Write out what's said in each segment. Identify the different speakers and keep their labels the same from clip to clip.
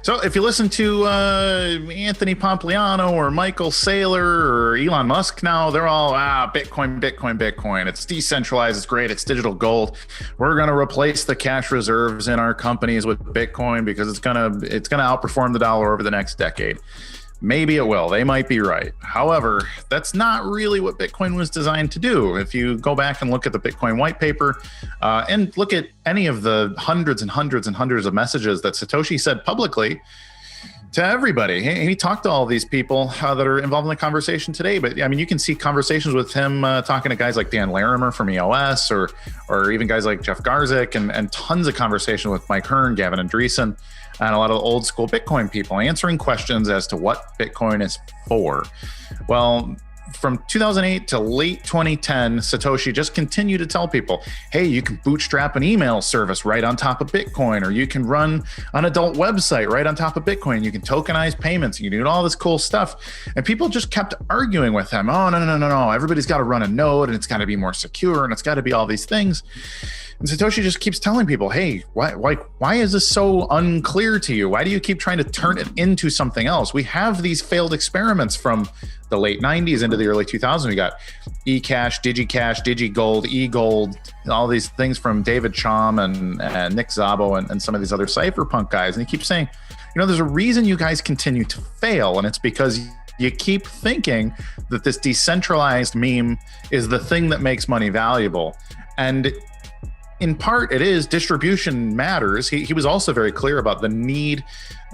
Speaker 1: So if you listen to Anthony Pompliano or Michael Saylor or Elon Musk now, they're all, Bitcoin, Bitcoin, Bitcoin. It's decentralized. It's great. It's digital gold. We're going to replace the cash reserves in our companies with Bitcoin because it's going to outperform the dollar over the next decade. Maybe it will. They might be right. However, that's not really what Bitcoin was designed to do. If you go back and look at the Bitcoin white paper and look at any of the hundreds and hundreds and hundreds of messages that Satoshi said publicly to everybody, he talked to all these people that are involved in the conversation today. But I mean, you can see conversations with him talking to guys like Dan Larimer from EOS or even guys like Jeff Garzik and tons of conversation with Mike Hearn, Gavin Andreessen, and a lot of the old school Bitcoin people answering questions as to what Bitcoin is for. Well, from 2008 to late 2010, Satoshi just continued to tell people, hey, you can bootstrap an email service right on top of Bitcoin, or you can run an adult website right on top of Bitcoin. You can tokenize payments. You can do all this cool stuff. And people just kept arguing with him. Oh, no. Everybody's got to run a node and it's got to be more secure and it's got to be all these things. And Satoshi just keeps telling people, hey, why is this so unclear to you? Why do you keep trying to turn it into something else? We have these failed experiments from the late 90s into the early 2000s. We got eCash, DigiCash, DigiGold, eGold, all these things from David Chaum and Nick Szabo and some of these other cypherpunk guys. And he keeps saying, there's a reason you guys continue to fail, and it's because you keep thinking that this decentralized meme is the thing that makes money valuable. And in part, it is. Distribution matters. He was also very clear about the need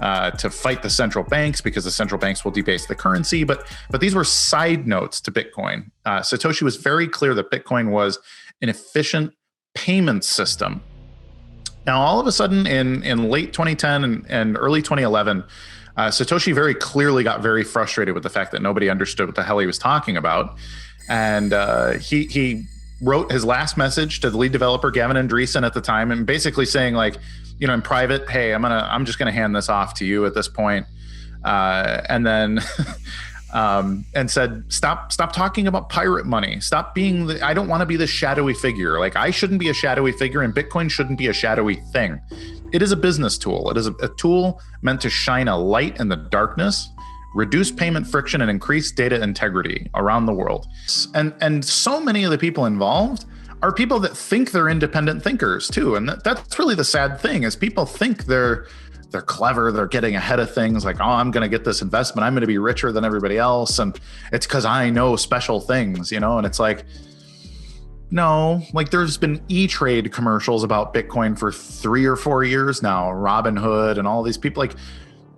Speaker 1: to fight the central banks because the central banks will debase the currency. But these were side notes to Bitcoin. Satoshi was very clear that Bitcoin was an efficient payment system. Now, all of a sudden, in late 2010 and early 2011, Satoshi very clearly got very frustrated with the fact that nobody understood what the hell he was talking about. And he wrote his last message to the lead developer, Gavin Andreessen, at the time, and basically saying, like, in private, hey, I'm just going to hand this off to you at this point. And then and said, stop talking about pirate money. Stop being I don't want to be the shadowy figure. Like, I shouldn't be a shadowy figure, and Bitcoin shouldn't be a shadowy thing. It is a business tool. It is a tool meant to shine a light in the darkness, reduce payment friction, and increase data integrity around the world. And so many of the people involved are people that think they're independent thinkers too. And that's really the sad thing, is people think they're clever, they're getting ahead of things, like, oh, I'm going to get this investment, I'm going to be richer than everybody else, and it's because I know special things, and it's like, no, like, there's been E-Trade commercials about Bitcoin for 3 or 4 years now, Robinhood and all these people. Like,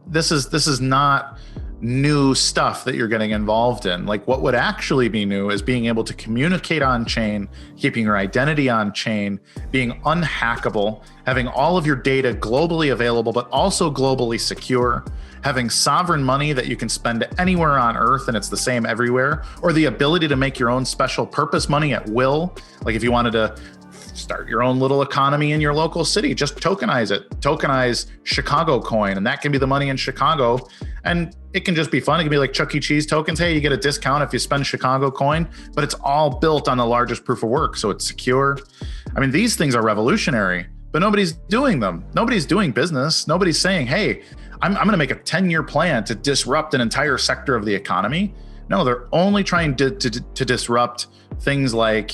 Speaker 1: this is not new stuff that you're getting involved in. Like, what would actually be new is being able to communicate on chain, keeping your identity on chain, being unhackable, having all of your data globally available, but also globally secure, having sovereign money that you can spend anywhere on earth and it's the same everywhere, or the ability to make your own special purpose money at will. Like, if you wanted to start your own little economy in your local city, just tokenize it. Tokenize Chicago coin, and that can be the money in Chicago. And it can just be fun. It can be like Chuck E. Cheese tokens. Hey, you get a discount if you spend Chicago coin, but it's all built on the largest proof of work, so it's secure. I mean, these things are revolutionary, but nobody's doing them. Nobody's doing business. Nobody's saying, hey, I'm going to make a 10-year plan to disrupt an entire sector of the economy. No, they're only trying to disrupt things like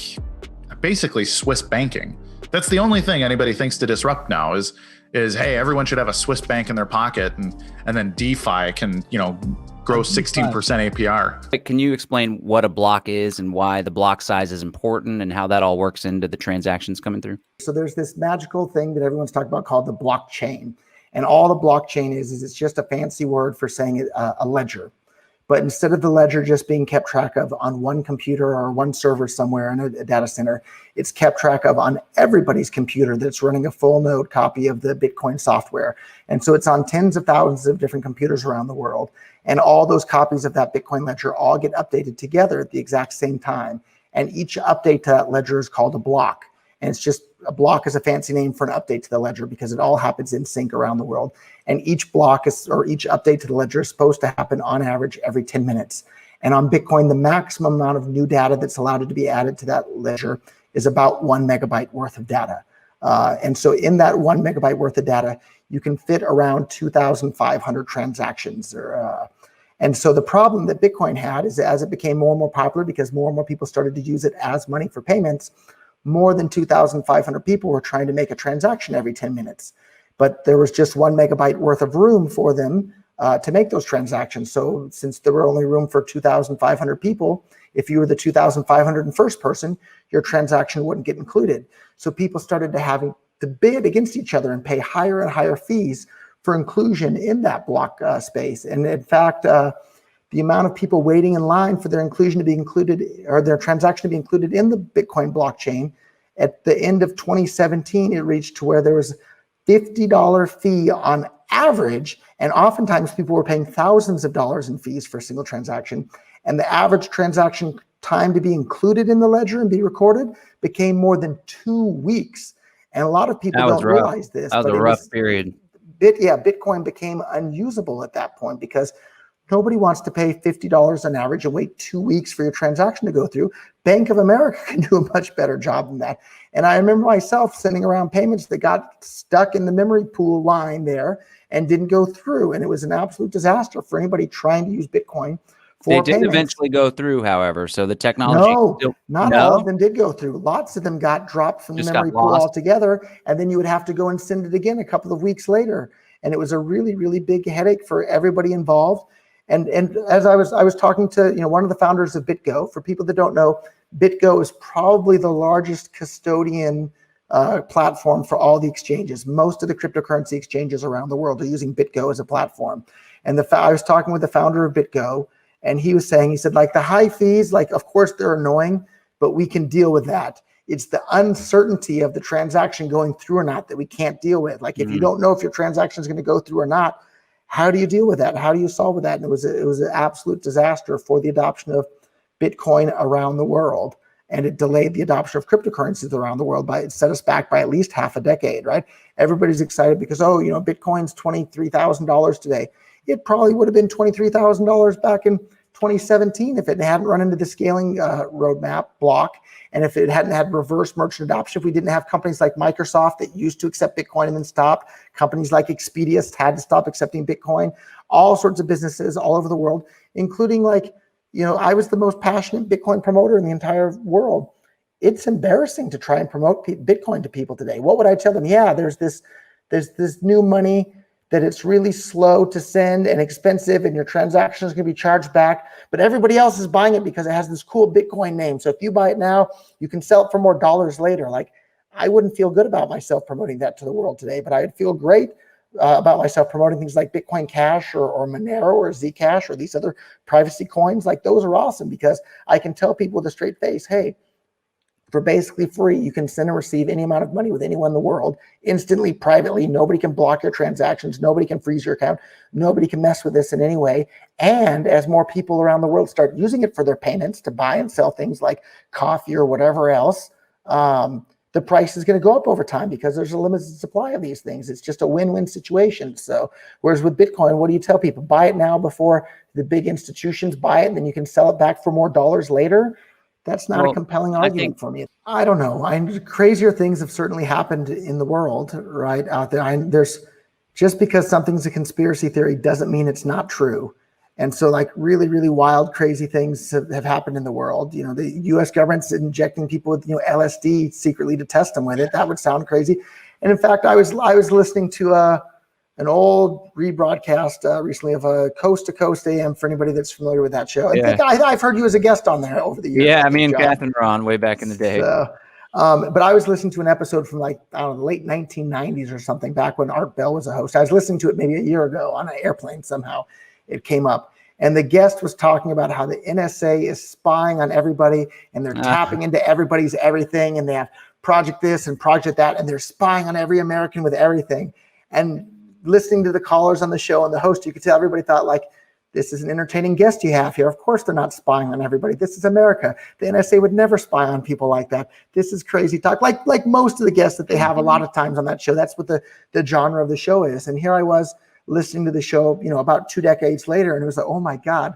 Speaker 1: basically Swiss banking. That's the only thing anybody thinks to disrupt now is hey, everyone should have a Swiss bank in their pocket, and then DeFi can, grow 16% APR.
Speaker 2: Can you explain what a block is and why the block size is important and how that all works into the transactions coming through?
Speaker 3: So there's this magical thing that everyone's talking about called the blockchain. And all the blockchain is it's just a fancy word for saying a ledger. But instead of the ledger just being kept track of on one computer or one server somewhere in a data center, it's kept track of on everybody's computer that's running a full node copy of the Bitcoin software. And so it's on tens of thousands of different computers around the world. And all those copies of that Bitcoin ledger all get updated together at the exact same time. And each update to that ledger is called a block. And it's just, a block is a fancy name for an update to the ledger because it all happens in sync around the world. And each block or each update to the ledger is supposed to happen on average every 10 minutes. And on Bitcoin, the maximum amount of new data that's allowed to be added to that ledger is about 1 megabyte worth of data. And so in that 1 megabyte worth of data, you can fit around 2,500 transactions. And so the problem that Bitcoin had is as it became more and more popular, because more and more people started to use it as money for payments, more than 2,500 people were trying to make a transaction every 10 minutes. But there was just 1 megabyte worth of room for them to make those transactions. So since there were only room for 2,500 people, if you were the 2,501st person, your transaction wouldn't get included. So people started to having to bid against each other and pay higher and higher fees for inclusion in that block space. And in fact, the amount of people waiting in line for their inclusion to be included, or their transaction to be included in the Bitcoin blockchain, at the end of 2017, it reached to where there was $50 fee on average, and oftentimes people were paying thousands of dollars in fees for a single transaction, and the average transaction time to be included in the ledger and be recorded became more than 2 weeks. And a lot of people don't realize this.
Speaker 2: That was a rough period.
Speaker 3: Bitcoin became unusable at that point because nobody wants to pay $50 on average and wait 2 weeks for your transaction to go through. Bank of America can do a much better job than that. And I remember myself sending around payments that got stuck in the memory pool line there and didn't go through. And it was an absolute disaster for anybody trying to use Bitcoin for
Speaker 2: They did
Speaker 3: payments.
Speaker 2: eventually go through, however. So the technology.
Speaker 3: No, not all of them did go through. Lots of them got dropped from the memory pool altogether. And then you would have to go and send it again a couple of weeks later. And it was a really, really big headache for everybody involved. And as I was talking to one of the founders of BitGo. For people that don't know, BitGo is probably the largest custodian platform for all the exchanges. Most of the cryptocurrency exchanges around the world are using BitGo as a platform. And I was talking with the founder of BitGo, and he said, like, the high fees, like, of course they're annoying, but we can deal with that. It's the uncertainty of the transaction going through or not that we can't deal with. Like, if you don't know if your transaction is going to go through or not, how do you deal with that? How do you solve with that? And it was an absolute disaster for the adoption of Bitcoin around the world. And it delayed the adoption of cryptocurrencies around the world it set us back by at least half a decade, right? Everybody's excited because, Bitcoin's $23,000 today. It probably would have been $23,000 back in 2017 if it hadn't run into the scaling roadmap block, and if it hadn't had reverse merchant adoption, if we didn't have companies like Microsoft that used to accept Bitcoin and then stopped, companies like Expedia had to stop accepting Bitcoin, all sorts of businesses all over the world, including I was the most passionate Bitcoin promoter in the entire world. It's embarrassing to try and promote Bitcoin to people today. What would I tell them? Yeah, there's this new money that it's really slow to send and expensive, and your transaction is going to be charged back, but everybody else is buying it because it has this cool Bitcoin name. So if you buy it now, you can sell it for more dollars later. Like, I wouldn't feel good about myself promoting that to the world today, but I'd feel great about myself promoting things like Bitcoin Cash or Monero or Zcash or these other privacy coins. Like, those are awesome because I can tell people with a straight face, hey, for basically free, you can send and receive any amount of money with anyone in the world instantly, privately. Nobody can block your transactions. Nobody can freeze your account. Nobody can mess with this in any way. And as more people around the world start using it for their payments to buy and sell things like coffee or whatever else, the price is going to go up over time because there's a limited supply of these things. It's just a win-win situation. So whereas with Bitcoin, what do you tell people? Buy it now before the big institutions buy it, and then you can sell it back for more dollars later. That's not a compelling argument for me. I don't know. Crazier things have certainly happened in the world, right, out there. There's just because something's a conspiracy theory doesn't mean it's not true. And so, like, really, really wild, crazy things have happened in the world. The U.S. government's injecting people with LSD secretly to test them with it. That would sound crazy. And in fact, I was listening to an old rebroadcast recently of a Coast to Coast AM for anybody that's familiar with that show. I've heard you as a guest on there over the years.
Speaker 2: Yeah, me and Catherine were on way back in the day.
Speaker 3: So, but I was listening to an episode from the late 1990s or something, back when Art Bell was a host. I was listening to it maybe a year ago on an airplane. Somehow it came up. And the guest was talking about how the NSA is spying on everybody, and they're tapping into everybody's everything, and they have project this and project that, and they're spying on every American with everything. And listening to the callers on the show and the host, you could tell everybody thought, like, this is an entertaining guest you have here. Of course they're not spying on everybody. This is America. The NSA would never spy on people like that. This is crazy talk. Like most of the guests that they have a lot of times on that show, that's what the genre of the show is. And here I was listening to the show, about 2 decades later, and it was like, oh my God,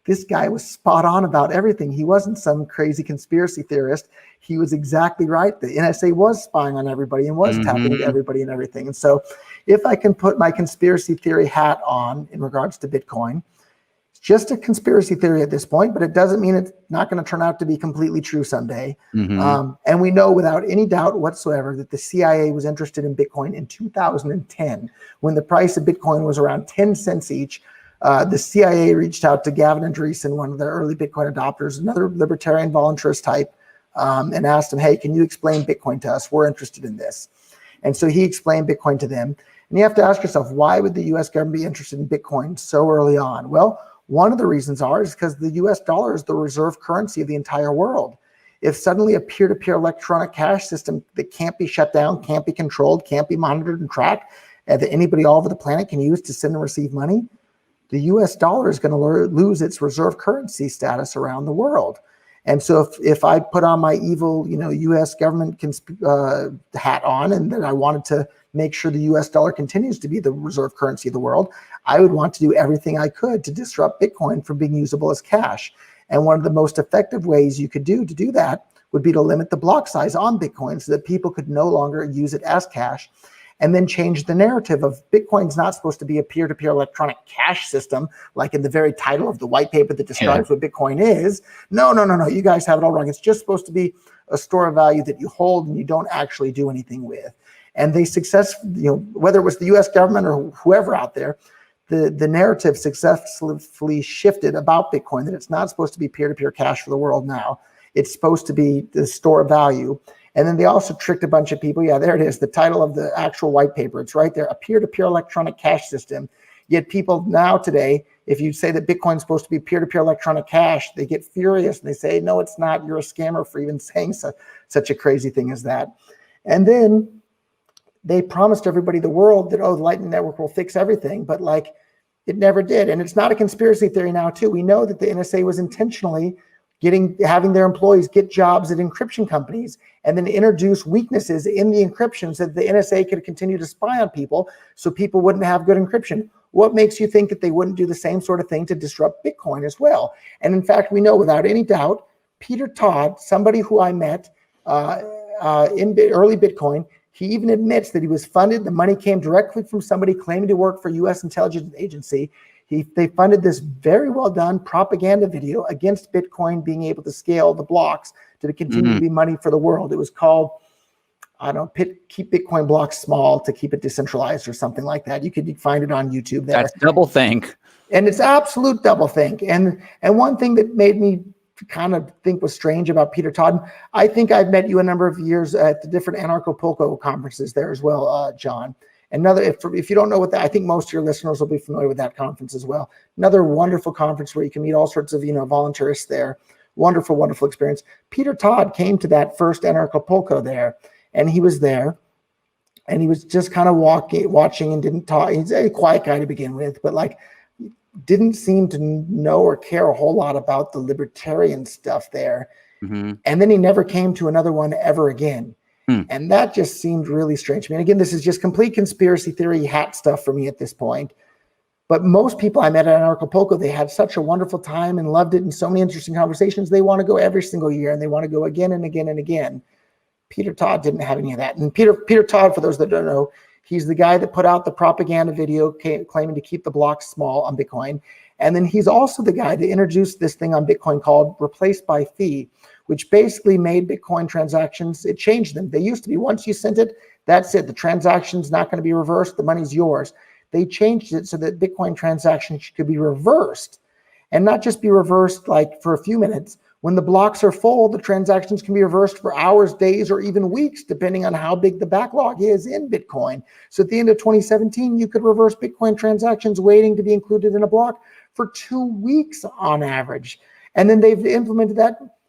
Speaker 3: this guy was spot on about everything. He wasn't some crazy conspiracy theorist. He was exactly right. The NSA was spying on everybody and was tapping into everybody and everything. And so if I can put my conspiracy theory hat on in regards to Bitcoin, it's just a conspiracy theory at this point, but it doesn't mean it's not going to turn out to be completely true someday. And we know without any doubt whatsoever that the CIA was interested in Bitcoin in 2010, when the price of Bitcoin was around 10 cents each. The CIA reached out to Gavin Andreessen, one of the early Bitcoin adopters, another libertarian voluntarist type, and asked him, hey, can you explain Bitcoin to us? We're interested in this. And so he explained Bitcoin to them. And you have to ask yourself, why would the US government be interested in Bitcoin so early on? Well, one of the reasons is because the US dollar is the reserve currency of the entire world. If suddenly a peer-to-peer electronic cash system that can't be shut down, can't be controlled, can't be monitored and tracked, and that anybody all over the planet can use to send and receive money, the US dollar is going to lose its reserve currency status around the world. And so if I put on my evil, US government hat on, and that I wanted to make sure the US dollar continues to be the reserve currency of the world, I would want to do everything I could to disrupt Bitcoin from being usable as cash. And one of the most effective ways you could do that would be to limit the block size on Bitcoin so that people could no longer use it as cash, and then change the narrative of Bitcoin's not supposed to be a peer-to-peer electronic cash system, like in the very title of the white paper that describes what Bitcoin is. No, you guys have it all wrong. It's just supposed to be a store of value that you hold and you don't actually do anything with. And they successfully, whether it was the US government or whoever out there, the narrative successfully shifted about Bitcoin, that it's not supposed to be peer-to-peer cash for the world now. It's supposed to be the store of value. And then they also tricked a bunch of people. Yeah, there it is, the title of the actual white paper. It's right there, a peer-to-peer electronic cash system. Yet people now today, if you say that Bitcoin's supposed to be peer-to-peer electronic cash, they get furious and they say, no, it's not. You're a scammer for even saying such a crazy thing as that. And then they promised everybody the world that, the Lightning Network will fix everything, but it never did. And it's not a conspiracy theory now too. We know that the NSA was intentionally having their employees get jobs at encryption companies and then introduce weaknesses in the encryption so that the NSA could continue to spy on people so people wouldn't have good encryption. What makes you think that they wouldn't do the same sort of thing to disrupt Bitcoin as well? And in fact, we know without any doubt, Peter Todd, somebody who I met in early Bitcoin, he even admits that he was funded. The money came directly from somebody claiming to work for U.S. intelligence agency. They funded this very well done propaganda video against Bitcoin being able to scale the blocks to continue to be money for the world. It was called, keep Bitcoin blocks small to keep it decentralized or something like that. You could find it on YouTube there.
Speaker 2: That's doublethink.
Speaker 3: And it's absolute doublethink. And one thing that made me kind of think was strange about Peter Todd, I think I've met you a number of years at the different anarcho-polko conferences there as well, John. Another, if you don't know what that, I think most of your listeners will be familiar with that conference as well. Another wonderful conference where you can meet all sorts of, voluntarists there. Wonderful, wonderful experience. Peter Todd came to that first anarcho-polko there, and he was there, and he was just kind of watching and didn't talk. He's a quiet guy to begin with, but didn't seem to know or care a whole lot about the libertarian stuff there. And then he never came to another one ever again. And that just seemed really strange. I mean, again, this is just complete conspiracy theory hat stuff for me at this point. But most people I met at Anarcho-Polko, they had such a wonderful time and loved it and so many interesting conversations. They want to go every single year and they want to go again and again and again. Peter Todd didn't have any of that. And Peter Todd, for those that don't know, he's the guy that put out the propaganda video claiming to keep the blocks small on Bitcoin. And then he's also the guy that introduced this thing on Bitcoin called replace by fee, which basically made Bitcoin transactions, it changed them. They used to be, once you sent it, that's it. The transaction's not going to be reversed. The money's yours. They changed it so that Bitcoin transactions could be reversed, and not just be reversed for a few minutes. When the blocks are full, the transactions can be reversed for hours, days, or even weeks, depending on how big the backlog is in Bitcoin. So at the end of 2017, you could reverse Bitcoin transactions waiting to be included in a block for 2 weeks on average. And then they've implemented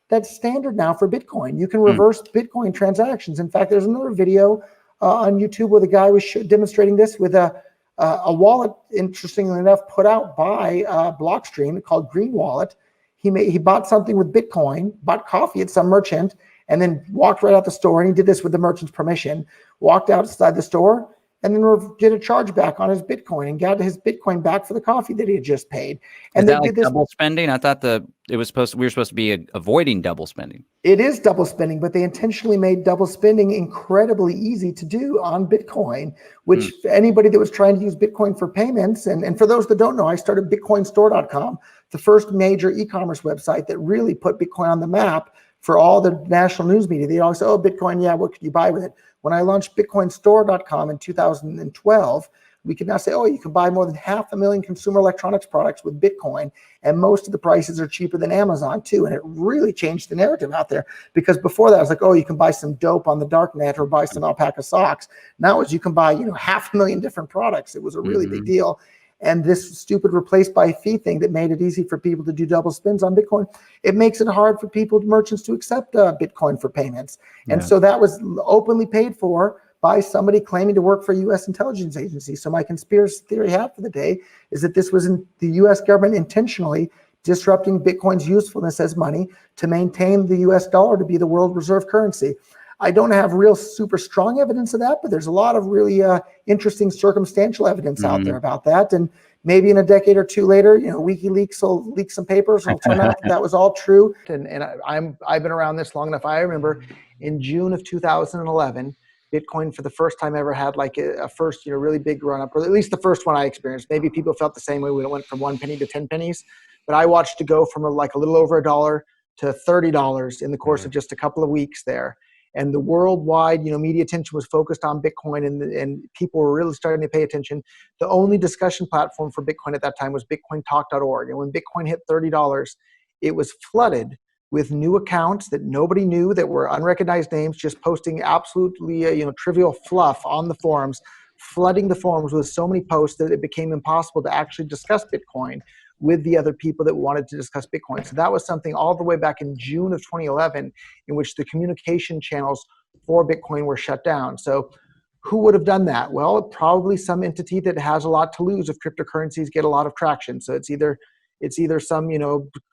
Speaker 3: that's standard now for Bitcoin. You can reverse Bitcoin transactions. In fact, there's another video on YouTube where the guy was demonstrating this with a wallet, interestingly enough, put out by Blockstream called Green Wallet. He bought something with Bitcoin, bought coffee at some merchant, and then walked right out the store. And he did this with the merchant's permission. Walked outside the store, and then did a chargeback on his Bitcoin and got his Bitcoin back for the coffee that he had just paid. And
Speaker 2: Is
Speaker 3: they
Speaker 2: that like
Speaker 3: did this
Speaker 2: double spending? I thought we were supposed to be avoiding double spending.
Speaker 3: It is double spending, but they intentionally made double spending incredibly easy to do on Bitcoin, which anybody that was trying to use Bitcoin for payments, and for those that don't know, I started BitcoinStore.com, the first major e-commerce website that really put Bitcoin on the map for all the national news media. They always say, oh, Bitcoin, yeah, what could you buy with it? When I launched BitcoinStore.com in 2012, we can now say, oh, you can buy more than 500,000 consumer electronics products with Bitcoin, and most of the prices are cheaper than Amazon too. And it really changed the narrative out there, because before that, I was like, oh, you can buy some dope on the dark net or buy some alpaca socks. Now it's you can buy, 500,000 different products. It was a really big deal. And this stupid replace by fee thing that made it easy for people to do double spends on Bitcoin, it makes it hard for merchants to accept Bitcoin for payments. And so that was openly paid for by somebody claiming to work for a U.S. intelligence agency. So my conspiracy theory hat for the day is that this was the U.S. government intentionally disrupting Bitcoin's usefulness as money to maintain the U.S. dollar to be the world reserve currency. I don't have real super strong evidence of that, but there's a lot of really interesting circumstantial evidence out there about that. And maybe in a decade or two later, WikiLeaks will leak some papers and it'll turn out that was all true. And I've been around this long enough. I remember in June of 2011, Bitcoin for the first time ever had like a first, really big run up, or at least the first one I experienced. Maybe people felt the same way when it went from 1 penny to 10 pennies, but I watched it go from like a little over $1 to $30 in the course of just a couple of weeks there. And the worldwide, media attention was focused on Bitcoin, and people were really starting to pay attention. The only discussion platform for Bitcoin at that time was BitcoinTalk.org. And when Bitcoin hit $30, it was flooded with new accounts that nobody knew, that were unrecognized names, just posting absolutely, trivial fluff on the forums, flooding the forums with so many posts that it became impossible to actually discuss Bitcoin with the other people that wanted to discuss Bitcoin. So that was something all the way back in June of 2011 in which the communication channels for Bitcoin were shut down. So who would have done that? Well, probably some entity that has a lot to lose if cryptocurrencies get a lot of traction. So it's either some,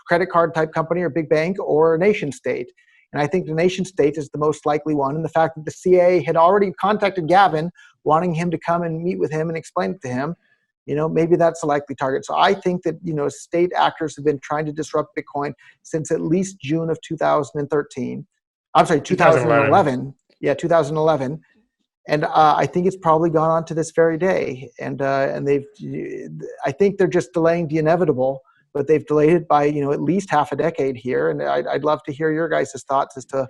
Speaker 3: credit card type company or big bank or a nation state. And I think the nation state is the most likely one. And the fact that the CIA had already contacted Gavin, wanting him to come and meet with him and explain it to him, maybe that's a likely target. So I think that, state actors have been trying to disrupt Bitcoin since at least June of 2013. I'm sorry, 2011. Yeah, 2011. And I think it's probably gone on to this very day. And I think they're just delaying the inevitable, but they've delayed it by, at least half a decade here. And I'd love to hear your guys' thoughts as to,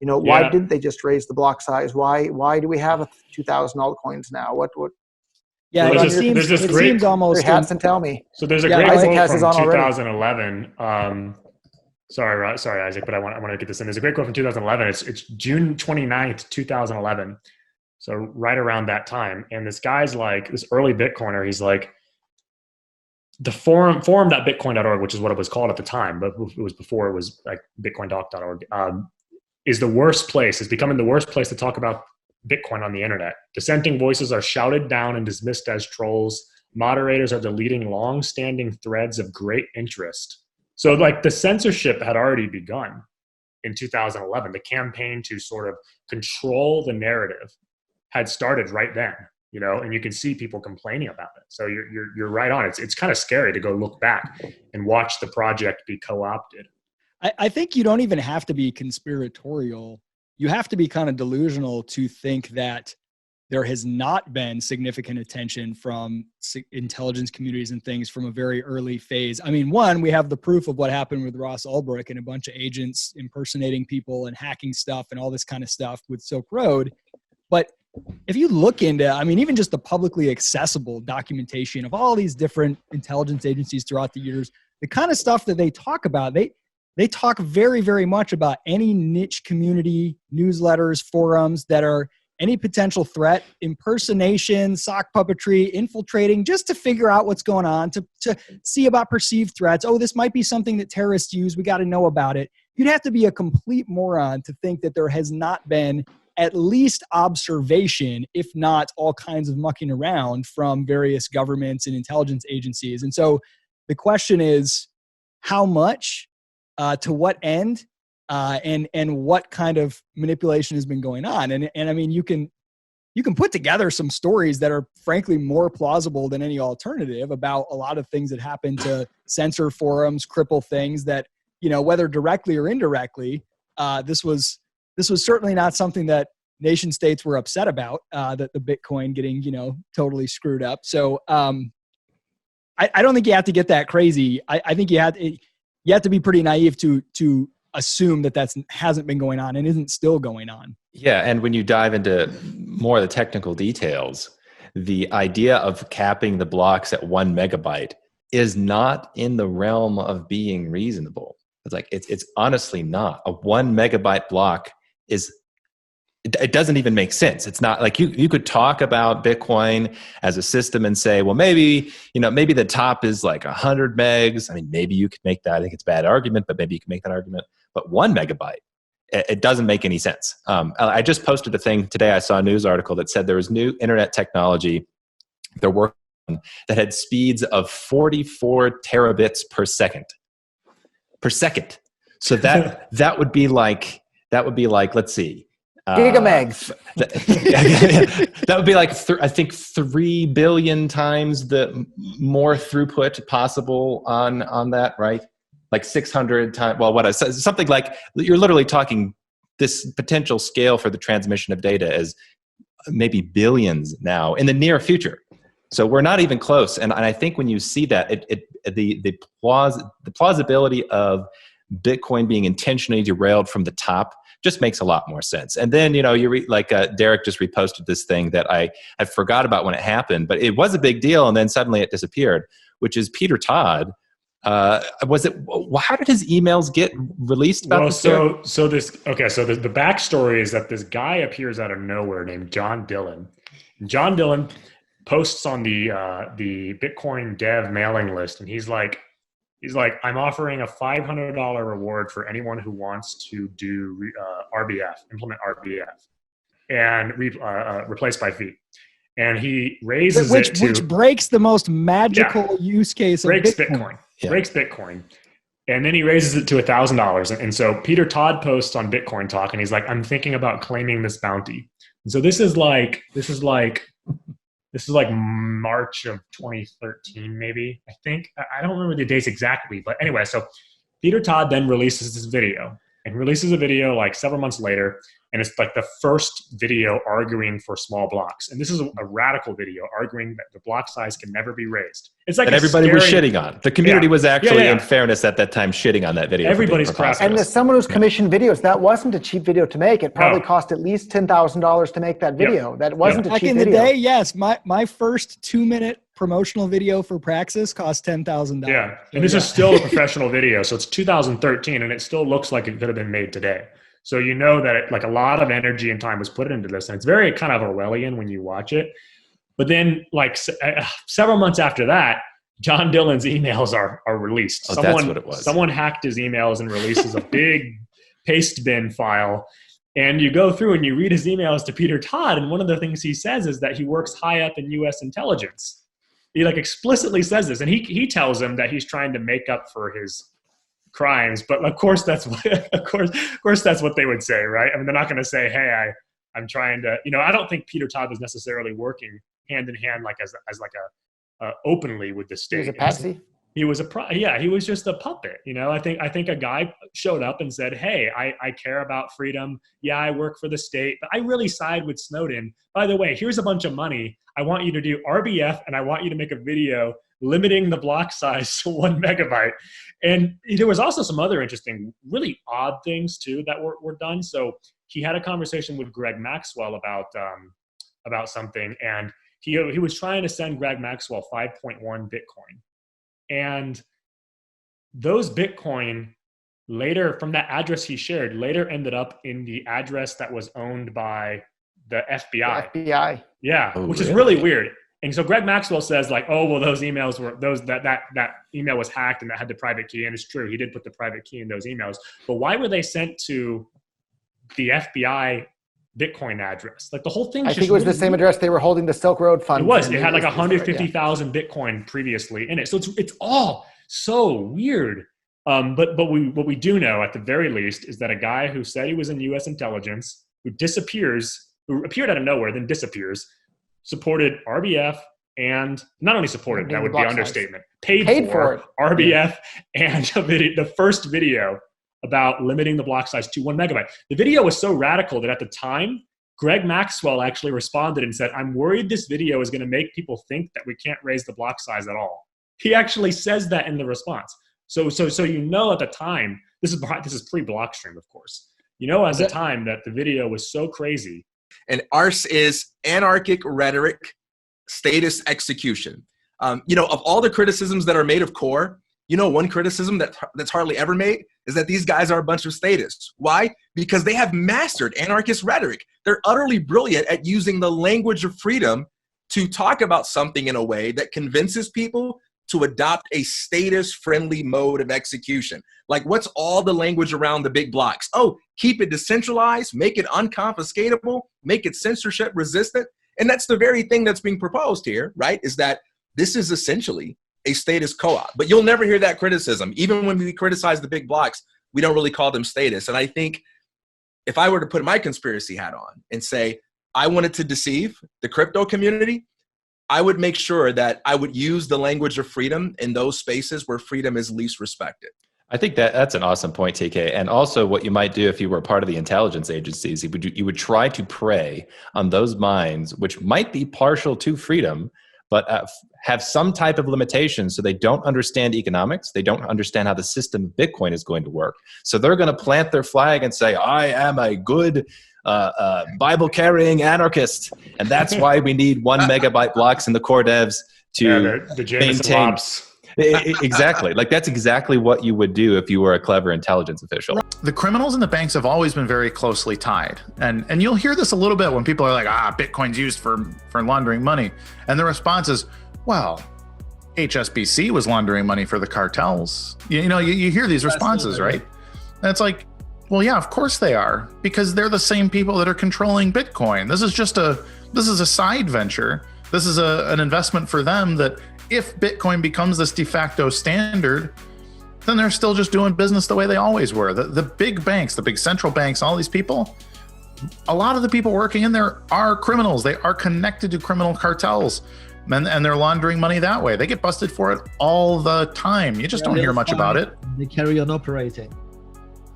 Speaker 3: why didn't they just raise the block size? Why do we have 2,000 altcoins now? What?
Speaker 4: Yeah,
Speaker 1: well,
Speaker 4: it seems almost.
Speaker 3: Hats and tell me.
Speaker 1: So there's a great quote from
Speaker 3: on
Speaker 1: 2011. Sorry, Isaac, but I want to get this in. There's a great quote from 2011. It's June 29th, 2011. So right around that time. And this guy's like, this early Bitcoiner, he's like, the forum.bitcoin.org, which is what it was called at the time, but it was before it was like bitcointalk.org, is the worst place. It's becoming the worst place to talk about Bitcoin on the internet. Dissenting voices are shouted down and dismissed as trolls. Moderators are deleting long-standing threads of great interest. So like the censorship had already begun in 2011. The campaign to sort of control the narrative had started right then, and you can see people complaining about it. So you're right on. It's kind of scary to go look back and watch the project be co-opted.
Speaker 4: I think you don't even have to be conspiratorial. You have to be kind of delusional to think that there has not been significant attention from intelligence communities and things from a very early phase. I mean, one, we have the proof of what happened with Ross Ulbricht and a bunch of agents impersonating people and hacking stuff and all this kind of stuff with Silk Road. But if you look into, even just the publicly accessible documentation of all these different intelligence agencies throughout the years, the kind of stuff that they talk about, they talk very, very much about any niche community, newsletters, forums that are any potential threat, impersonation, sock puppetry, infiltrating, just to figure out what's going on, to see about perceived threats. Oh, this might be something that terrorists use. We got to know about it. You'd have to be a complete moron to think that there has not been at least observation, if not all kinds of mucking around from various governments and intelligence agencies. And so the question is, how much? To what end, and what kind of manipulation has been going on? And you can you can put together some stories that are frankly more plausible than any alternative about a lot of things that happen to censor forums, cripple things that, whether directly or indirectly, this was certainly not something that nation states were upset about, that the Bitcoin getting, totally screwed up. So I don't think you have to get that crazy. I think you have to be pretty naive to assume that hasn't been going on and isn't still going on.
Speaker 5: Yeah, and when you dive into more of the technical details, the idea of capping the blocks at 1 megabyte is not in the realm of being reasonable. It's honestly not. A 1 megabyte block it doesn't even make sense. It's not like you could talk about Bitcoin as a system and say, well, maybe the top is like 100 megs. I mean, maybe you could make that. I think it's a bad argument, but maybe you can make that argument. But 1 megabyte, it doesn't make any sense. I just posted a thing today. I saw a news article that said there was new internet technology they're working on that had speeds of 44 terabits per second. So that would be like, let's see.
Speaker 3: Gigamegs.
Speaker 5: That would be like, I think 3 billion times the more throughput possible on that, right? Like 600 times, well, something like, you're literally talking this potential scale for the transmission of data as maybe billions now in the near future. So we're not even close. And I think when you see that, the plausibility of Bitcoin being intentionally derailed from the top just makes a lot more sense. And then, you read, like Derek just reposted this thing that I forgot about when it happened, but it was a big deal. And then suddenly it disappeared, which is Peter Todd. How did his emails get released about this?
Speaker 6: So the backstory is that this guy appears out of nowhere named John Dillon. John Dillon posts on the Bitcoin dev mailing list, and he's like, I'm offering a $500 reward for anyone who wants to do RBF, implement RBF, and replace by fee. And he raises
Speaker 4: which breaks the most magical use case of Bitcoin.
Speaker 6: Breaks Bitcoin. And then he raises it to $1,000. And so Peter Todd posts on Bitcoin Talk, and he's like, I'm thinking about claiming this bounty. And so this is like March of 2013, maybe, I think. I don't remember the dates exactly, but anyway, so Peter Todd then releases this video, and releases a video like several months later, and it's like the first video arguing for small blocks. And this is a radical video arguing that the block size can never be raised. It's like,
Speaker 5: and everybody was shitting on. The community was actually, in fairness, at that time, shitting on that video.
Speaker 6: Everybody's crap.
Speaker 3: And as someone who's commissioned videos, that wasn't a cheap video to make. It probably cost at least $10,000 to make that video. That wasn't a cheap video.
Speaker 4: Back in the day, yes. My first 2-minute promotional video for Praxis cost $10,000.
Speaker 6: Yeah, and this is still a professional video. So it's 2013, and it still looks like it could have been made today. So you know that a lot of energy and time was put into this, and it's very kind of Orwellian when you watch it. But then, several months after that, John Dillon's emails are released.
Speaker 5: That's what it was.
Speaker 6: Someone hacked his emails and releases a big paste bin file. And you go through and you read his emails to Peter Todd, and one of the things he says is that he works high up in U.S. intelligence. He explicitly says this, and he tells him that he's trying to make up for his crimes, but of course that's what they would say, right? I mean, they're not going to say, "Hey, I'm trying to," I don't think Peter Todd was necessarily working hand in hand openly with the state.
Speaker 3: He was a patsy.
Speaker 6: He was just a puppet. I think a guy showed up and said, "Hey, I care about freedom. Yeah, I work for the state, but I really side with Snowden. By the way, here's a bunch of money. I want you to do RBF, and I want you to make a video limiting the block size to 1 megabyte." And there was also some other interesting, really odd things too that were done. So he had a conversation with Greg Maxwell about something, and he was trying to send Greg Maxwell 5.1 Bitcoin. And those Bitcoin later, from that address he shared, later ended up in the address that was owned by the FBI.
Speaker 3: The FBI.
Speaker 6: Yeah, which is really weird. And so Greg Maxwell says those emails were that email was hacked and that had the private key. And it's true, he did put the private key in those emails. But why were they sent to the FBI Bitcoin address? The whole thing.
Speaker 3: I think it was the same address they were holding the Silk Road funds.
Speaker 6: It was. It had 150,000 Bitcoin previously in it. So it's all so weird. But what we do know at the very least is that a guy who said he was in U.S. intelligence, who disappears who appeared out of nowhere, then disappears, supported RBF and not only supported, that would be understatement, paid for RBF and the first video about limiting the block size to 1 megabyte. The video was so radical that at the time, Greg Maxwell actually responded and said, I'm worried this video is going to make people think that we can't raise the block size at all. He actually says that in the response. So you know at the time, this is pre-Blockstream, of course. You know at the time that the video was so crazy.
Speaker 7: And ours is anarchic rhetoric, status execution. Of all the criticisms that are made of core, one criticism that's hardly ever made is that these guys are a bunch of statists. Why? Because they have mastered anarchist rhetoric. They're utterly brilliant at using the language of freedom to talk about something in a way that convinces people to adopt a status-friendly mode of execution. Like, what's all the language around the big blocks? Oh, keep it decentralized, make it unconfiscatable, make it censorship resistant. And that's the very thing that's being proposed here, right? Is that this is essentially a status co-op. But you'll never hear that criticism. Even when we criticize the big blocks, we don't really call them status. And I think if I were to put my conspiracy hat on and say, I wanted to deceive the crypto community, I would make sure that I would use the language of freedom in those spaces where freedom is least respected.
Speaker 5: I think that's an awesome point, TK. And also what you might do if you were part of the intelligence agencies, you would try to prey on those minds which might be partial to freedom, but have some type of limitation so they don't understand economics. They don't understand how the system of Bitcoin is going to work. So they're going to plant their flag and say, I am a good Bible-carrying anarchist. And that's why we need 1 megabyte blocks in the core devs to maintain. Exactly. Like, that's exactly what you would do if you were a clever intelligence official.
Speaker 1: The criminals and the banks have always been very closely tied. And you'll hear this a little bit when people are like, Bitcoin's used for laundering money. And the response is, well, HSBC was laundering money for the cartels. You hear these responses, right? And it's like, well, yeah, of course they are, because they're the same people that are controlling Bitcoin. This is a side venture. This is an investment for them that if Bitcoin becomes this de facto standard, then they're still just doing business the way they always were. The big banks, the big central banks, all these people, a lot of the people working in there are criminals. They are connected to criminal cartels, and they're laundering money that way. They get busted for it all the time. You just don't hear much about it.
Speaker 8: They carry on operating.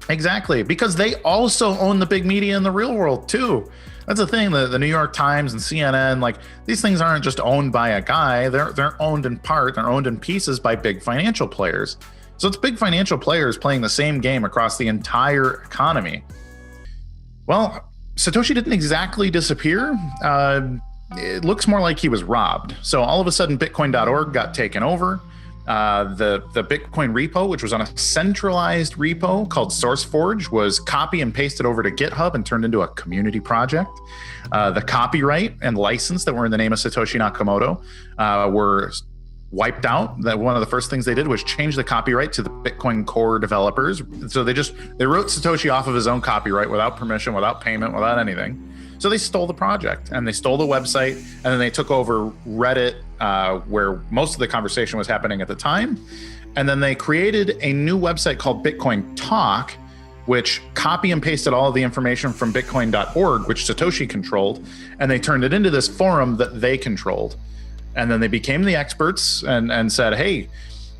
Speaker 1: Exactly, because they also own the big media in the real world too. That's the thing, the New York Times and CNN, like, these things aren't just owned by a guy. They're owned in part, they're owned in pieces by big financial players. So it's big financial players playing the same game across the entire economy. Well, Satoshi didn't exactly disappear. It looks more like he was robbed. So all of a sudden, Bitcoin.org got taken over. The Bitcoin repo, which was on a centralized repo called SourceForge, was copy and pasted over to GitHub and turned into a community project. The copyright and license that were in the name of Satoshi Nakamoto were wiped out. That one of the first things they did was change the copyright to the Bitcoin core developers. So they wrote Satoshi off of his own copyright without permission, without payment, without anything. So they stole the project and they stole the website, and then they took over Reddit, where most of the conversation was happening at the time. And then they created a new website called Bitcoin Talk, which copy and pasted all of the information from Bitcoin.org, which Satoshi controlled, and they turned it into this forum that they controlled. And then they became the experts and said, hey,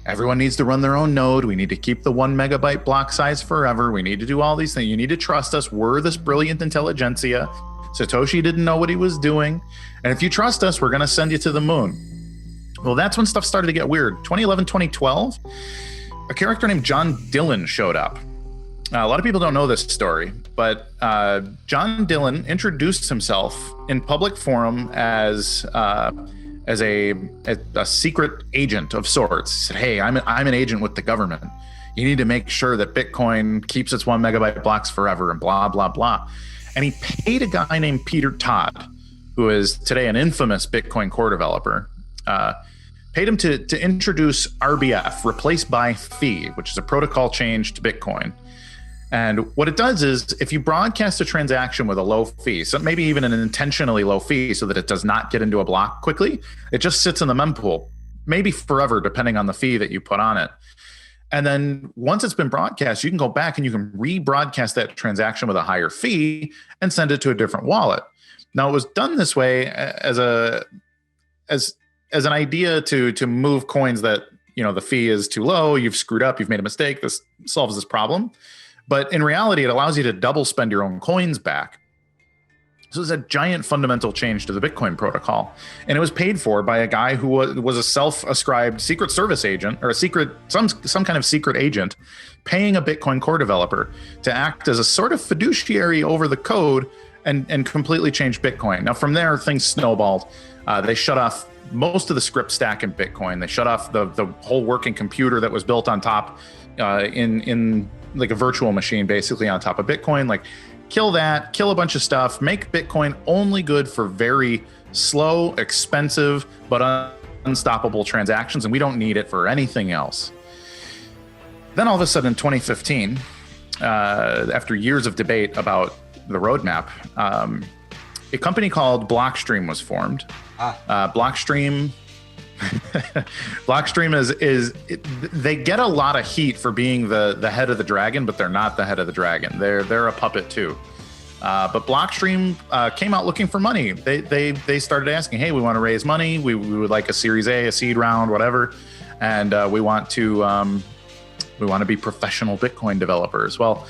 Speaker 1: everyone needs to run their own node. We need to keep the 1 megabyte block size forever. We need to do all these things. You need to trust us. We're this brilliant intelligentsia. Satoshi didn't know what he was doing. And if you trust us, we're going to send you to the moon. Well, that's when stuff started to get weird. 2011, 2012, a character named John Dillon showed up. A lot of people don't know this story, but John Dillon introduced himself in public forum as a secret agent of sorts. He said, hey, I'm an agent with the government. You need to make sure that Bitcoin keeps its 1 megabyte blocks forever and blah, blah, blah. And he paid a guy named Peter Todd, who is today an infamous Bitcoin core developer, paid him to introduce RBF, replace by fee, which is a protocol change to Bitcoin. And what it does is, if you broadcast a transaction with a low fee, so maybe even an intentionally low fee so that it does not get into a block quickly, it just sits in the mempool, maybe forever, depending on the fee that you put on it. And then once it's been broadcast, you can go back and you can rebroadcast that transaction with a higher fee and send it to a different wallet. Now, it was done this way as an idea to move coins that, the fee is too low, you've screwed up, you've made a mistake. This solves this problem. But in reality, it allows you to double spend your own coins back. So it's a giant fundamental change to the Bitcoin protocol. And it was paid for by a guy who was a self-ascribed Secret Service agent, or some kind of secret agent, paying a Bitcoin core developer to act as a sort of fiduciary over the code and completely changed Bitcoin. Now, from there, things snowballed. They shut off most of the script stack in Bitcoin. They shut off the whole working computer that was built on top in like a virtual machine, basically on top of Bitcoin. Like, kill that, kill a bunch of stuff, make Bitcoin only good for very slow, expensive, but unstoppable transactions, and we don't need it for anything else. Then all of a sudden in 2015, after years of debate about the roadmap, a company called Blockstream was formed. Blockstream they get a lot of heat for being the head of the dragon, but they're not the head of the dragon. They're a puppet too. But Blockstream came out looking for money. They started asking, hey, we want to raise money. We would like a Series A, a seed round, whatever, and we want to be professional Bitcoin developers. Well,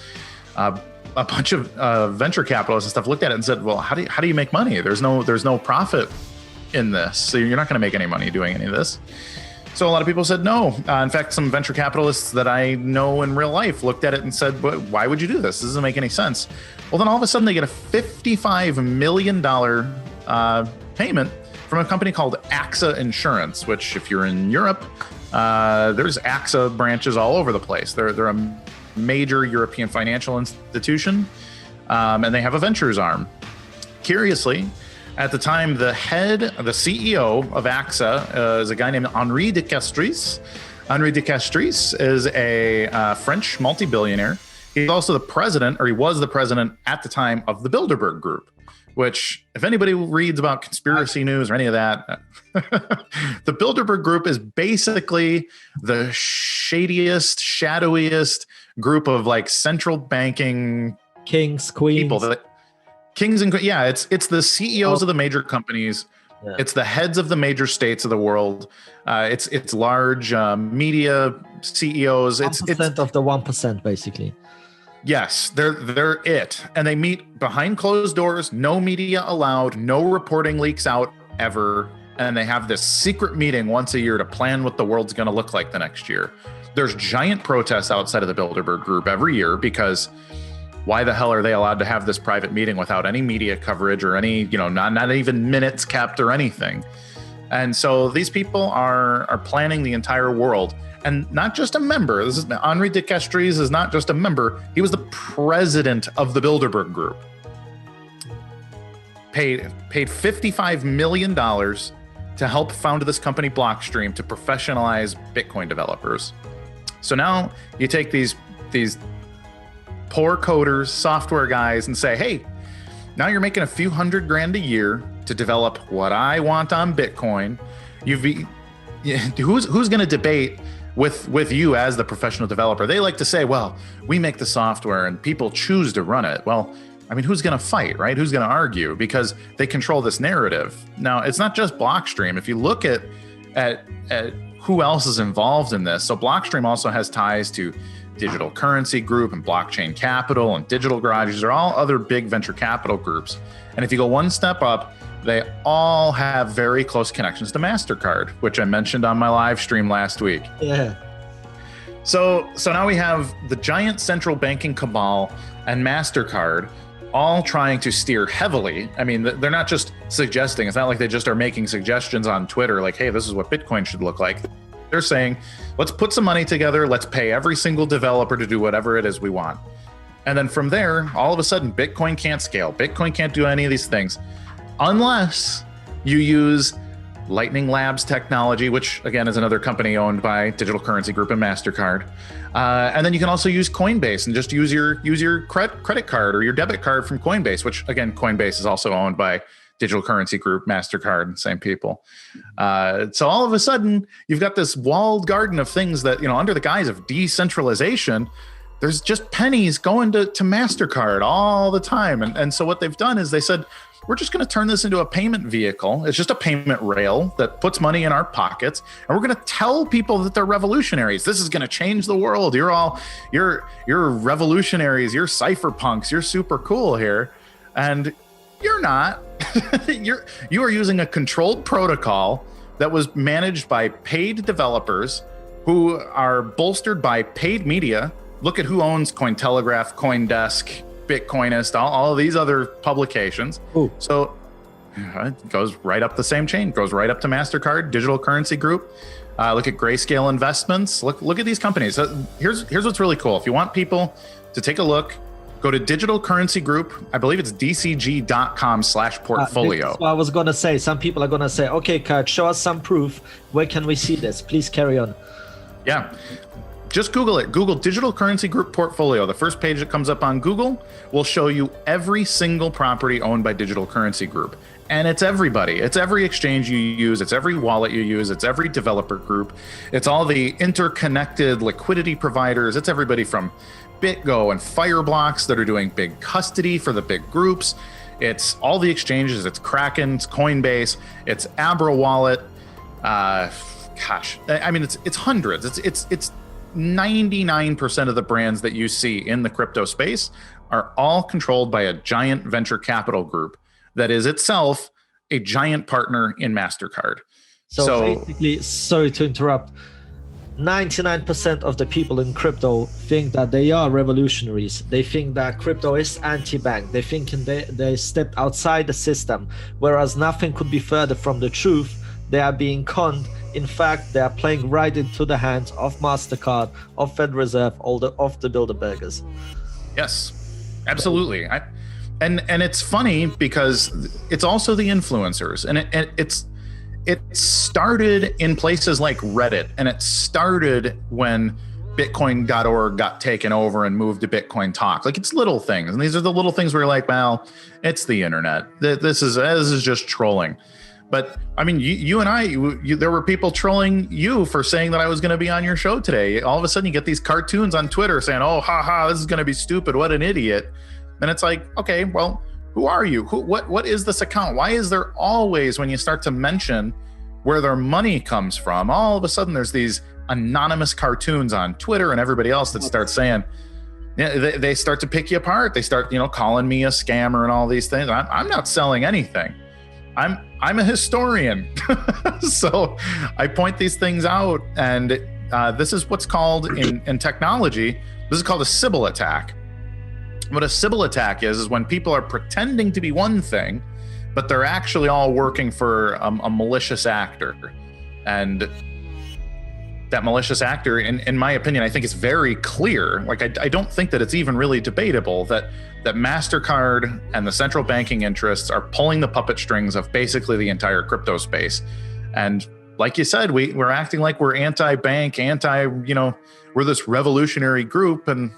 Speaker 1: a bunch of venture capitalists and stuff looked at it and said, well, how do you make money? There's no profit in this, so you're not going to make any money doing any of this. So a lot of people said no. In fact, some venture capitalists that I know in real life looked at it and said, why would you do this? This doesn't make any sense. Well, then all of a sudden they get a $55 million payment from a company called AXA Insurance, which if you're in Europe, there's AXA branches all over the place. They're a major European financial institution, and they have a ventures arm. Curiously, at the time, the CEO of AXA is a guy named Henri de Castries. Henri de Castries is a French multi-billionaire. He's also the president, or he was the president at the time, of the Bilderberg Group, which, if anybody reads about conspiracy news or any of that, the Bilderberg Group is basically the shadiest, shadowiest group of like central banking
Speaker 8: kings, queens,
Speaker 1: people. Kings and it's the CEOs of the major companies. Yeah. It's the heads of the major states of the world. It's large media CEOs.
Speaker 8: 1% of the 1%, basically.
Speaker 1: Yes, they're it, and they meet behind closed doors. No media allowed. No reporting leaks out ever. And they have this secret meeting once a year to plan what the world's going to look like the next year. There's giant protests outside of the Bilderberg Group every year because why the hell are they allowed to have this private meeting without any media coverage or any, not even minutes kept or anything? And so these people are planning the entire world, and not just a member. This is Henri de Castries is not just a member. He was the president of the Bilderberg Group. Paid $55 million to help found this company Blockstream to professionalize Bitcoin developers. So now you take these poor coders, software guys, and say, hey, now you're making a few $100,000 a year to develop what I want on Bitcoin. Who's going to debate with you as the professional developer? They like to say, well, we make the software and people choose to run it. Well, I mean, who's going to fight, right? Who's going to argue? Because they control this narrative. Now, it's not just Blockstream. If you look at who else is involved in this, so Blockstream also has ties to Digital Currency Group and Blockchain Capital and Digital Garage. These are all other big venture capital groups. And if you go one step up, they all have very close connections to MasterCard, which I mentioned on my live stream last week.
Speaker 8: Yeah.
Speaker 1: So now we have the giant central banking cabal and MasterCard all trying to steer heavily. I mean, they're not just suggesting. It's not like they just are making suggestions on Twitter like, hey, this is what Bitcoin should look like. They're saying, let's put some money together. Let's pay every single developer to do whatever it is we want. And then from there, all of a sudden, Bitcoin can't scale. Bitcoin can't do any of these things unless you use Lightning Labs technology, which again is another company owned by Digital Currency Group and MasterCard. And then you can also use Coinbase and just use your credit card or your debit card from Coinbase, which again, Coinbase is also owned by Digital Currency Group, MasterCard, same people. So all of a sudden, you've got this walled garden of things that, under the guise of decentralization, there's just pennies going to MasterCard all the time. And so what they've done is they said, we're just going to turn this into a payment vehicle. It's just a payment rail that puts money in our pockets. And we're going to tell people that they're revolutionaries. This is going to change the world. You're revolutionaries. You're cypherpunks. You're super cool here. And you're not. You are using a controlled protocol that was managed by paid developers who are bolstered by paid media. Look at who owns Cointelegraph, CoinDesk, Bitcoinist, all of these other publications.
Speaker 8: Ooh.
Speaker 1: So it goes right up the same chain, goes right up to MasterCard, Digital Currency Group. Look at Grayscale Investments. Look at these companies. So here's what's really cool. If you want people to take a look, go to Digital Currency Group. I believe it's dcg.com/portfolio.
Speaker 8: So I was going to say, some people are going to say, okay, Kurt, show us some proof. Where can we see this? Please carry on.
Speaker 1: Yeah. Just Google it. Google Digital Currency Group portfolio. The first page that comes up on Google will show you every single property owned by Digital Currency Group. And it's everybody. It's every exchange you use. It's every wallet you use. It's every developer group. It's all the interconnected liquidity providers. It's everybody from BitGo and Fireblocks that are doing big custody for the big groups. It's all the exchanges. It's Kraken, it's Coinbase, it's Abra Wallet. It's hundreds. It's 99% of the brands that you see in the crypto space are all controlled by a giant venture capital group that is itself a giant partner in MasterCard.
Speaker 8: So basically, sorry to interrupt, 99% of the people in crypto think that they are revolutionaries. They think that crypto is anti-bank. They think they stepped outside the system, whereas nothing could be further from the truth. They are being conned. In fact, they are playing right into the hands of MasterCard, of Federal Reserve, of the Bilderbergers.
Speaker 1: Yes, absolutely. And it's funny because it's also the influencers, and it started in places like Reddit, and it started when Bitcoin.org got taken over and moved to Bitcoin Talk. Like, it's little things, and these are the little things where you're like, well, it's the internet. This is just trolling. But I mean, you and I, there were people trolling you for saying that I was going to be on your show today. All of a sudden, you get these cartoons on Twitter saying, "Oh, haha, this is going to be stupid. What an idiot!" And it's like, okay, well, who are you? What is this account? Why is there always, when you start to mention where their money comes from, all of a sudden there's these anonymous cartoons on Twitter and everybody else that start saying, yeah, they start to pick you apart. They start, calling me a scammer and all these things. I'm not selling anything. I'm a historian. So I point these things out, and this is what's called in technology, this is called a Sybil attack. What a Sybil attack is when people are pretending to be one thing, but they're actually all working for a malicious actor. And that malicious actor, in my opinion, I think it's very clear. Like, I don't think that it's even really debatable that MasterCard and the central banking interests are pulling the puppet strings of basically the entire crypto space. And like you said, we're acting like we're anti-bank, we're this revolutionary group, and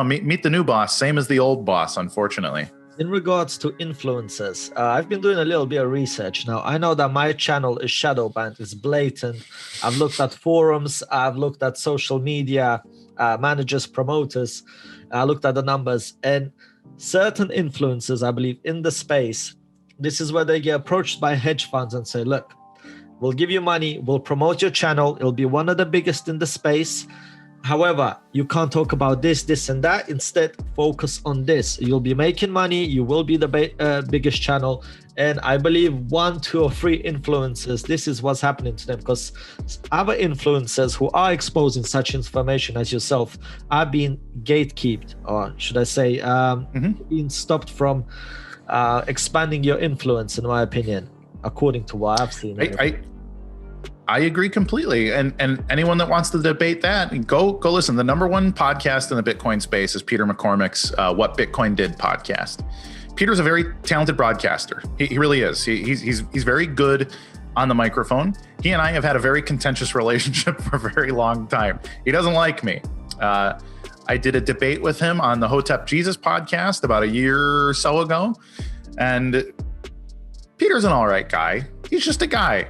Speaker 1: meet the new boss, same as the old boss, unfortunately.
Speaker 8: In regards to influencers, I've been doing a little bit of research. Now, I know that my channel is shadow banned, it's blatant. I've looked at forums, I've looked at social media, managers, promoters, I looked at the numbers, and certain influencers, I believe, in the space, this is where they get approached by hedge funds and say, look, we'll give you money, we'll promote your channel, it'll be one of the biggest in the space. However, you can't talk about this, and that. Instead, focus on this. You'll be making money. You will be the biggest channel. And I believe 1, 2, or 3 influencers, this is what's happening to them, because other influencers who are exposing such information as yourself are being gatekept, or should I say, being stopped from expanding your influence, in my opinion, according to what I've seen.
Speaker 1: I agree completely. And anyone that wants to debate that, go listen. The number one podcast in the Bitcoin space is Peter McCormick's What Bitcoin Did podcast. Peter's a very talented broadcaster. He really is. He's very good on the microphone. He and I have had a very contentious relationship for a very long time. He doesn't like me. I did a debate with him on the Hotep Jesus podcast about a year or so ago. And Peter's an all right guy. He's just a guy.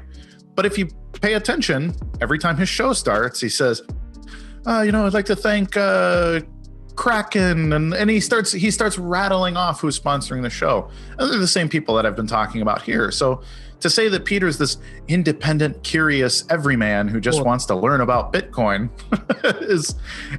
Speaker 1: But if you pay attention, every time his show starts, he says, I'd like to thank Kraken, and he starts rattling off who's sponsoring the show. And they're the same people that I've been talking about here. So to say that Peter's this independent, curious everyman who just wants to learn about Bitcoin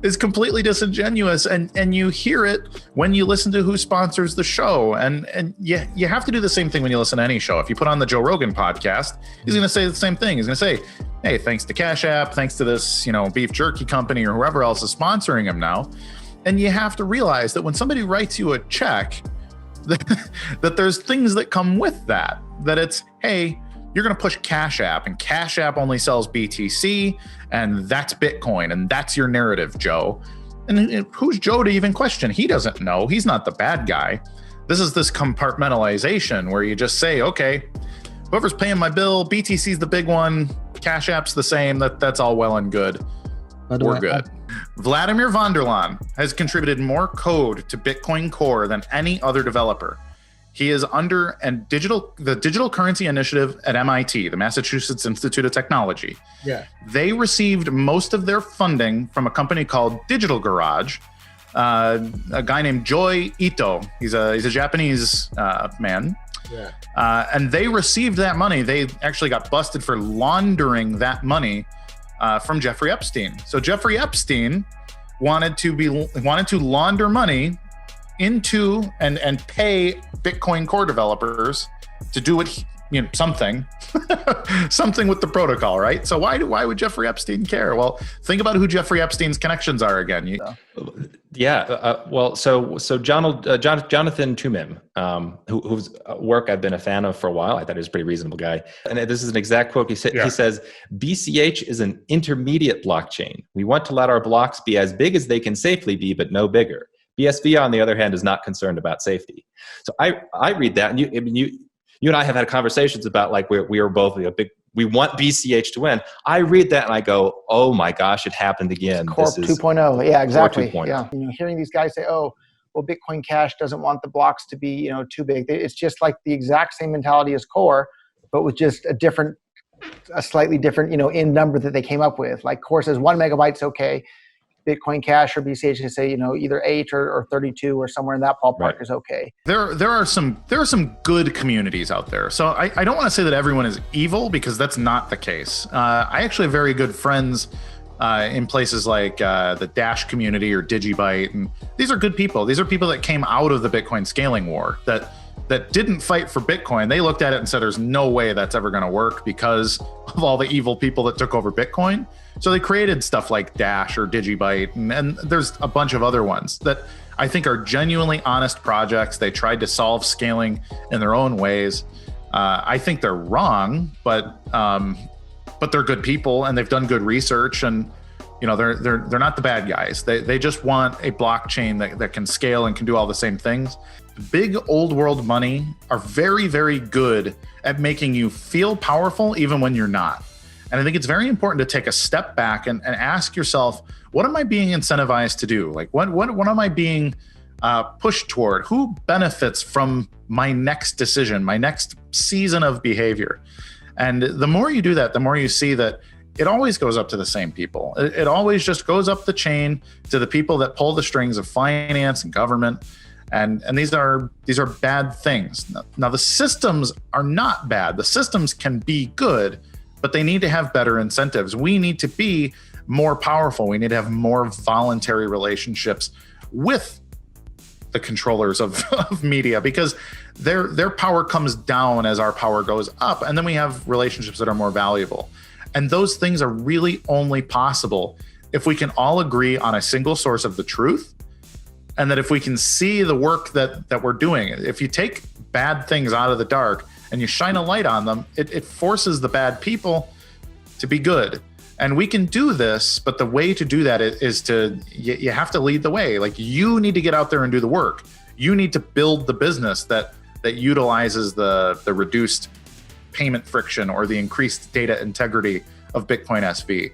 Speaker 1: is completely disingenuous. And you hear it when you listen to who sponsors the show. And you have to do the same thing when you listen to any show. If you put on the Joe Rogan podcast, he's going to say the same thing. He's going to say, hey, thanks to Cash App, thanks to this, beef jerky company or whoever else is sponsoring him now. And you have to realize that when somebody writes you a check, that there's things that come with that it's, hey, you're going to push Cash App, and Cash App only sells BTC, and that's Bitcoin, and that's your narrative, Joe. And who's Joe to even question? He doesn't know. He's not the bad guy. This is this compartmentalization where you just say, okay, whoever's paying my bill, BTC's the big one, Cash App's the same, that's all well and good. We're good. Vladimir Vanderlaan has contributed more code to Bitcoin Core than any other developer. He is under the Digital Currency Initiative at MIT, the Massachusetts Institute of Technology.
Speaker 3: Yeah.
Speaker 1: They received most of their funding from a company called Digital Garage, a guy named Joi Ito. He's a Japanese man. Yeah. And they received that money. They actually got busted for laundering that money from Jeffrey Epstein. So Jeffrey Epstein wanted to launder money into and pay Bitcoin Core developers to do something with the protocol, right? So why would Jeffrey Epstein care? Well, think about who Jeffrey Epstein's connections are again.
Speaker 5: So Jonathan Tumim, whose work I've been a fan of for a while. I thought he was a pretty reasonable guy. And this is an exact quote. He says, BCH is an intermediate blockchain. We want to let our blocks be as big as they can safely be, but no bigger. BSV, on the other hand, is not concerned about safety. So I read that, and you and I have had conversations about we are both we want BCH to win. I read that and I go, oh my gosh, it happened again.
Speaker 3: Corp 2.0. Yeah, exactly.
Speaker 5: Core 2.0.
Speaker 3: Yeah. Hearing these guys say, oh, well, Bitcoin Cash doesn't want the blocks to be, too big. It's just like the exact same mentality as Core, but with just a slightly different, in number that they came up with. Like Core says 1 megabyte's okay. Bitcoin Cash or BCH can say, either 8 or 32 or somewhere in that ballpark is okay.
Speaker 1: There are some good communities out there. So I don't want to say that everyone is evil, because that's not the case. I actually have very good friends in places like the Dash community or Digibyte, and these are good people. These are people that came out of the Bitcoin scaling war that didn't fight for Bitcoin. They looked at it and said, there's no way that's ever going to work because of all the evil people that took over Bitcoin. So they created stuff like Dash or Digibyte, and there's a bunch of other ones that I think are genuinely honest projects. They tried to solve scaling in their own ways. I think they're wrong, but they're good people and they've done good research, and they're not the bad guys. They just want a blockchain that can scale and can do all the same things. Big old world money are very, very good at making you feel powerful even when you're not. And I think it's very important to take a step back and ask yourself, what am I being incentivized to do? Like, what am I being pushed toward? Who benefits from my next decision, my next season of behavior? And the more you do that, the more you see that it always goes up to the same people. It always just goes up the chain to the people that pull the strings of finance and government. And these are bad things. Now, the systems are not bad. The systems can be good, but they need to have better incentives. We need to be more powerful. We need to have more voluntary relationships with the controllers of media, because their power comes down as our power goes up. And then we have relationships that are more valuable. And those things are really only possible if we can all agree on a single source of the truth, and that if we can see the work that we're doing. If you take bad things out of the dark and you shine a light on them, it forces the bad people to be good. And we can do this, but the way to do that is you have to lead the way. Like, you need to get out there and do the work. You need to build the business that utilizes the reduced payment friction or the increased data integrity of Bitcoin SV.